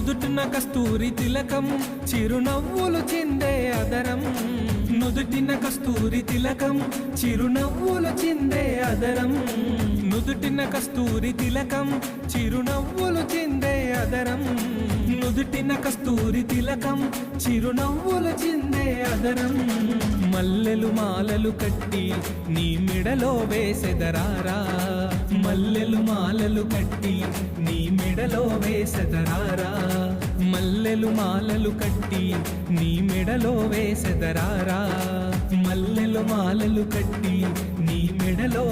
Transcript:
నుదుటిన కస్తూరి తిలకం చిరునవ్వులు చిందే అదరం నుదుటిన కస్తూరి తిలకం చిరునవ్వులు చిందే అదరం నుదుటిన కస్తూరి తిలకం చిరునవ్వులు చిందే అదరం నుదుటిన కస్తూరి తిలకం చిరునవ్వులు చిందే అదరం మల్లెలు మాలలు కట్టి నీ మెడలో వేసెదరారా మల్లెలు మాలలు కట్టి నీ మెడలో వేసెదరారా మల్లెలు మాలలు కట్టి నీ మెడలో వేసెదరారా మల్లెలు మాలలు కట్టి నీ మెడలో